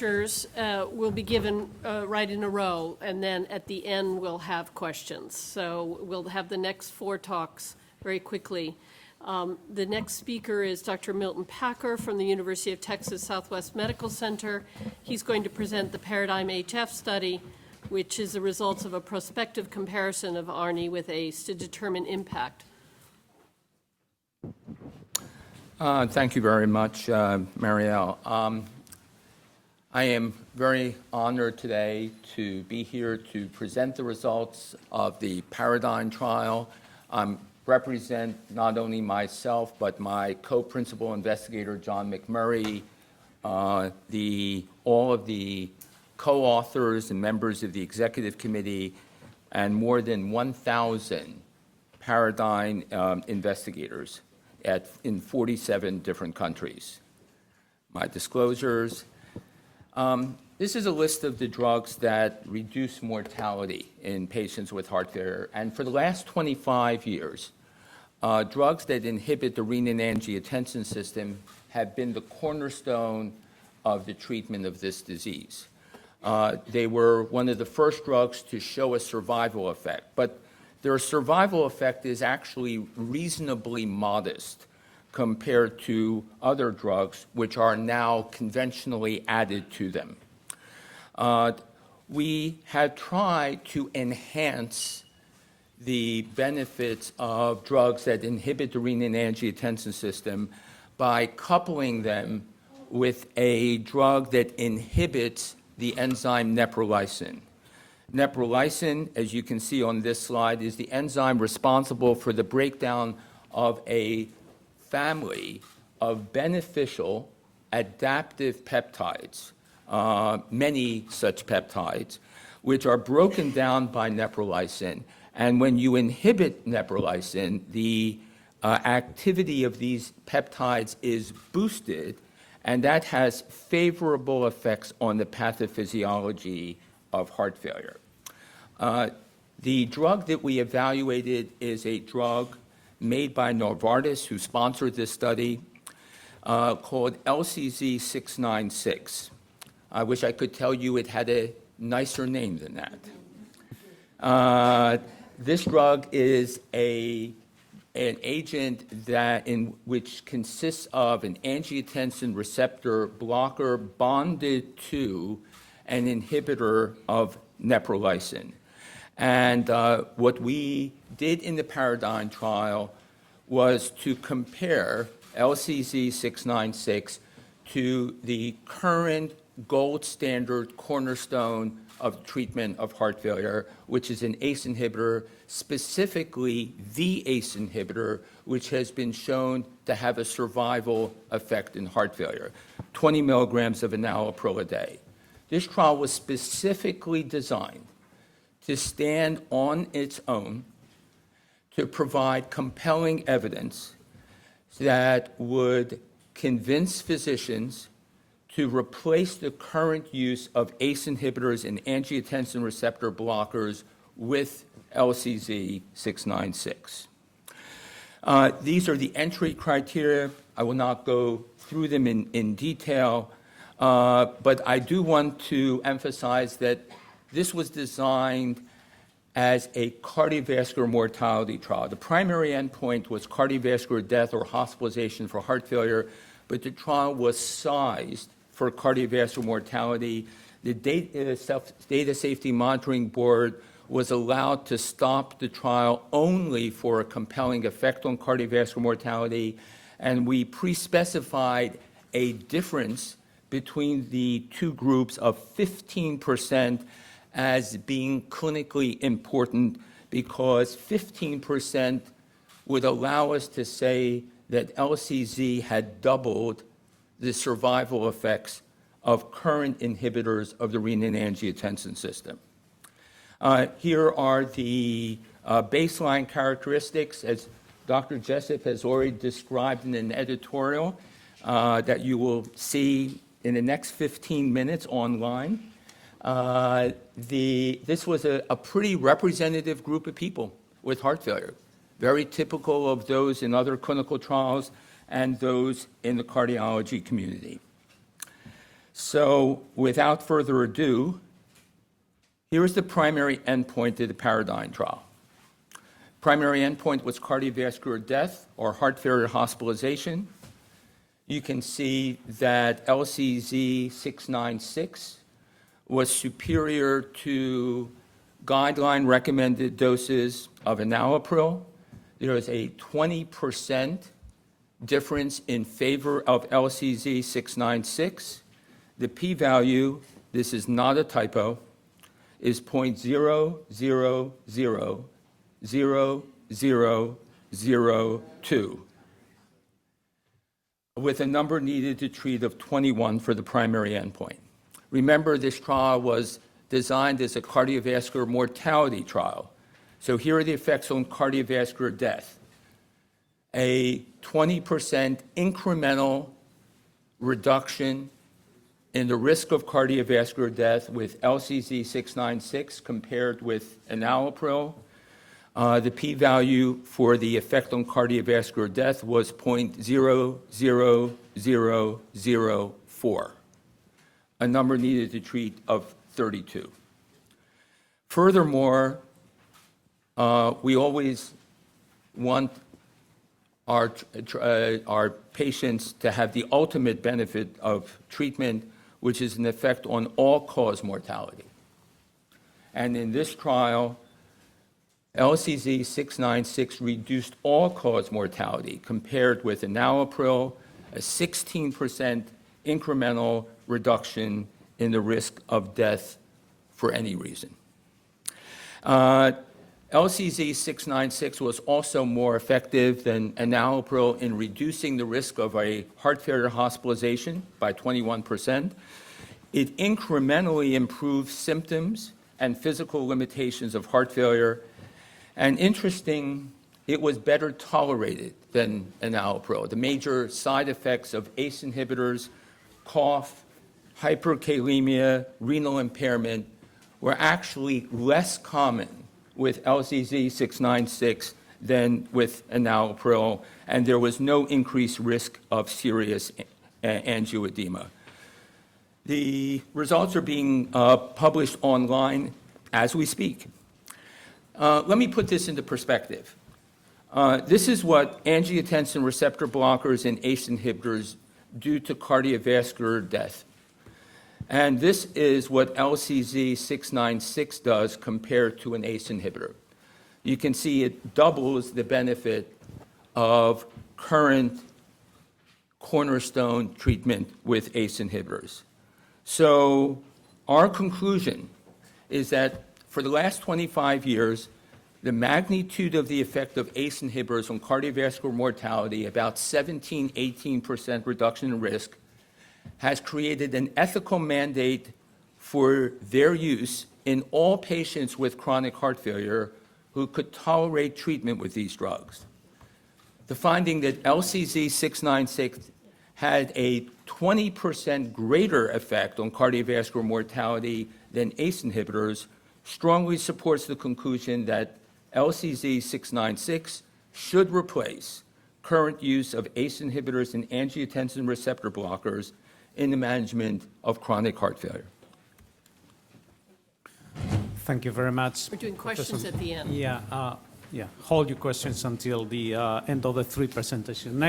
lectures will be given right in a row, and then at the end we'll have questions. So we'll have the next 4 talks very quickly. The next speaker is Dr. Milton Packer from the University of Texas Southwest Medical Center. He's going to present the Paradigm-HF study, which is the results of a prospective comparison of ARNI with ACE to determine impact. Thank you very much, Marielle. I am very honored today to be here to present the results of the Paradigm trial. Represent not only myself, but my co-principal investigator, John McMurray, all of the co-authors and members of the executive committee, and more than 1,000 Paradigm investigators in 47 different countries. My disclosures. This is a list of the drugs that reduce mortality in patients with heart failure. And for the last 25 years, drugs that inhibit the renin-angiotensin system have been the cornerstone of the treatment of this disease. They were one of the first drugs to show a survival effect, but their survival effect is actually reasonably modest compared to other drugs which are now conventionally added to them. We have tried to enhance the benefits of drugs that inhibit the renin-angiotensin system by coupling them with a drug that inhibits the enzyme nepalison. Nepalison, as you can see on this slide, is the enzyme responsible for the breakdown of a family of beneficial adaptive peptides, many such peptides, which are broken down by nepalison. And when you inhibit nepalison, the activity of these peptides is boosted, and that has favorable effects on the pathophysiology of heart failure. The drug that we evaluated is a drug made by Novartis, who sponsored this study, called LCZ696. I wish I could tell you it had a nicer name than that. This drug is an agent which consists of an angiotensin receptor blocker bonded to an inhibitor of nepalison. And what we did in the Paradigm trial was to compare LCZ696 to the current gold standard cornerstone of treatment of heart failure, which is an ACE inhibitor, specifically the ACE inhibitor, which has been shown to have a survival effect in heart failure, 20 milligrams of enalapril a day. This trial was specifically designed to stand on its own to provide compelling evidence that would convince physicians to replace the current use of ACE inhibitors and angiotensin receptor blockers with LCZ696. These are the entry criteria. I will not go through them in detail, but I do want to emphasize that this was designed as a cardiovascular mortality trial. The primary endpoint was cardiovascular death or hospitalization for heart failure, but the trial was sized for cardiovascular mortality. The Data Safety Monitoring Board was allowed to stop the trial only for a compelling effect on cardiovascular mortality, and we pre-specified a difference between the two groups of 15% as being clinically important, because 15% would allow us to say that LCZ had doubled the survival effects of current inhibitors of the renin-angiotensin system. Here are the baseline characteristics, as Dr. Jessup has already described in an editorial that you will see in the next 15 minutes online. This was a pretty representative group of people with heart failure, very typical of those in other clinical trials and those in the cardiology community. So without further ado, here is the primary endpoint of the Paradigm trial. Primary endpoint was cardiovascular death or heart failure hospitalization. You can see that LCZ 696 was superior to guideline recommended doses of enalapril. There was a 20% difference in favor of LCZ 696. The p-value, this is not a typo, is 0.000002, with a number needed to treat of 21 for the primary endpoint. Remember, this trial was designed as a cardiovascular mortality trial. So here are the effects on cardiovascular death. A 20% incremental reduction in the risk of cardiovascular death with LCZ 696 compared with enalapril. The p-value for the effect on cardiovascular death was 0.00004, a number needed to treat of 32. Furthermore, we always want our patients to have the ultimate benefit of treatment, which is an effect on all-cause mortality. And in this trial, LCZ 696 reduced all-cause mortality compared with enalapril, a 16% incremental reduction in the risk of death for any reason. LCZ 696 was also more effective than enalapril in reducing the risk of a heart failure hospitalization by 21%. It incrementally improved symptoms and physical limitations of heart failure. And interesting, it was better tolerated than enalapril. The major side effects of ACE inhibitors, cough, hyperkalemia, renal impairment, were actually less common with LCZ 696 than with enalapril, and there was no increased risk of serious angioedema. The results are being published online as we speak. Let me put this into perspective. This is what angiotensin receptor blockers and ACE inhibitors do to cardiovascular death. And this is what LCZ 696 does compared to an ACE inhibitor. You can see it doubles the benefit of current cornerstone treatment with ACE inhibitors. So our conclusion is that for the last 25 years, the magnitude of the effect of ACE inhibitors on cardiovascular mortality, about 17–18% reduction in risk, has created an ethical mandate for their use in all patients with chronic heart failure who could tolerate treatment with these drugs. The finding that LCZ 696 had a 20% greater effect on cardiovascular mortality than ACE inhibitors strongly supports the conclusion that LCZ 696 should replace current use of ACE inhibitors and angiotensin receptor blockers in the management of chronic heart failure. Thank you very much. We're doing questions at the end. Yeah, hold your questions until the end of the three presentations.